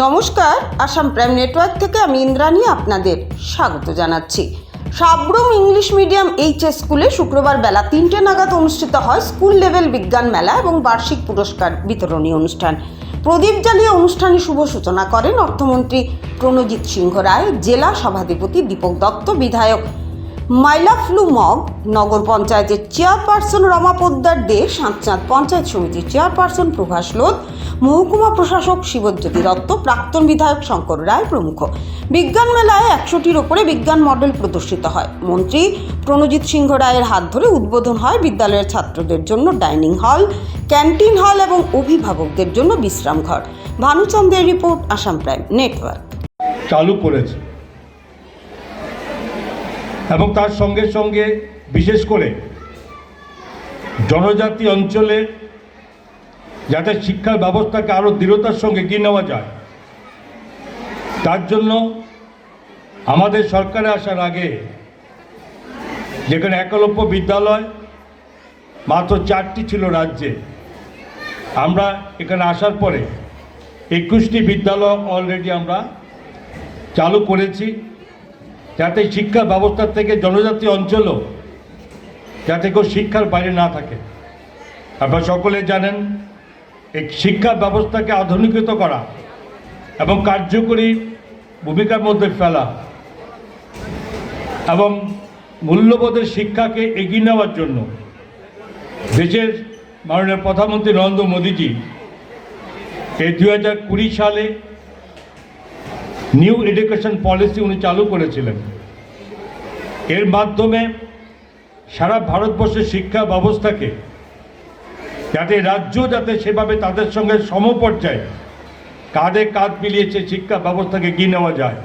নমস্কার, Assam prime network থেকে আমি ইন্দ্রাণী আপনাদের স্বাগত জানাচ্ছি। সাবরুম ইংলিশ মিডিয়াম এইচএস স্কুলে শুক্রবার বেলা 3টে নাগাদ অনুষ্ঠিত হয় স্কুল লেভেল বিজ্ঞান মেলা এবং বার্ষিক পুরস্কার বিতরণী অনুষ্ঠান। প্রদীপ জ্বালিয়ে অনুষ্ঠানের শুভ সূচনা করেন অর্থমন্ত্রী প্রণজিৎ সিংহ রায়, জেলা সভাধিপতি দীপক দত্ত, বিধায়ক মাইলাফলু মগ, নগর পঞ্চায়েতের চেয়ারপারসন রমা পোদ্দার দে, সাঁতচাঁদ পঞ্চায়েত সমিতির চেয়ারপারসন প্রভাস লোধ, মহকুমা প্রশাসক শিবজ্যোতি দত্ত, প্রাক্তন বিধায়ক শঙ্কর রায় প্রমুখ। বিজ্ঞান মেলায় 100টির ওপরে বিজ্ঞান মডেল প্রদর্শিত হয়। মন্ত্রী প্রণজিৎ সিংহ রায়ের হাত ধরে উদ্বোধন হয় বিদ্যালয়ের ছাত্রদের জন্য ডাইনিং হল, ক্যান্টিন হল এবং অভিভাবকদের জন্য বিশ্রাম ঘর। ভানুচন্দ্রের রিপোর্ট, আসাম প্রাইম নেটওয়ার্ক। চালু করেছে এবং তার সঙ্গে সঙ্গে বিশেষ করে জনজাতি অঞ্চলে যাতে শিক্ষার ব্যবস্থাকে আরও দৃঢ়তার সঙ্গে এগিয়ে নেওয়া যায়, তার জন্য আমাদের সরকারে আসার আগে যেখানে একলব্য বিদ্যালয় মাত্র 4টি ছিল রাজ্যে, আমরা এখানে আসার পরে 21টি বিদ্যালয় অলরেডি আমরা চালু করেছি, যাতে শিক্ষা ব্যবস্থা থেকে জনজাতি অঞ্চলও যাতে কেউ শিক্ষার বাইরে না থাকে। আপনারা সকলে জানেন, এই শিক্ষা ব্যবস্থাকে আধুনিকৃত করা এবং কার্যকরী ভূমিকার মধ্যে ফেলা এবং মূল্যবোধের শিক্ষাকে এগিয়ে নেওয়ার জন্য দেশের মাননীয় প্রধানমন্ত্রী নরেন্দ্র মোদীজি এই 2020 সালে নিউ এডুকেশন পলিসি উনি চালু করেছিলেন। এর মাধ্যমে সারা ভারতবর্ষের শিক্ষা ব্যবস্থাকে যাতে রাজ্য যাতে সেভাবে তাদের সঙ্গে সমপর্যায়ে কাঁধে কাঁধ মিলিয়েছে শিক্ষা ব্যবস্থাকে এগিয়ে নেওয়া যায়।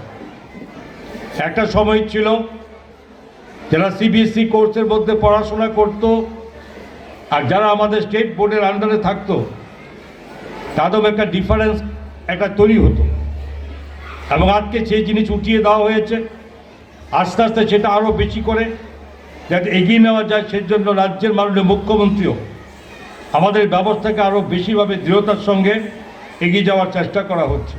একটা সময় ছিল যারা সিবিএসই কোর্সের মধ্যে পড়াশোনা করত আর যারা আমাদের স্টেট বোর্ডের আন্ডারে থাকতো, তাদের একটা ডিফারেন্স একটা তৈরি হতো এবং আজকে সেই জিনিস উঠিয়ে দেওয়া হয়েছে। আস্তে আস্তে সেটা আরও বেশি করে যাতে এগিয়ে নেওয়া যায়, সেজন্য রাজ্যের মাননীয় মুখ্যমন্ত্রীও আমাদের ব্যবস্থাকে আরও বেশিভাবে দৃঢ়তার সঙ্গে এগিয়ে যাওয়ার চেষ্টা করা হচ্ছে।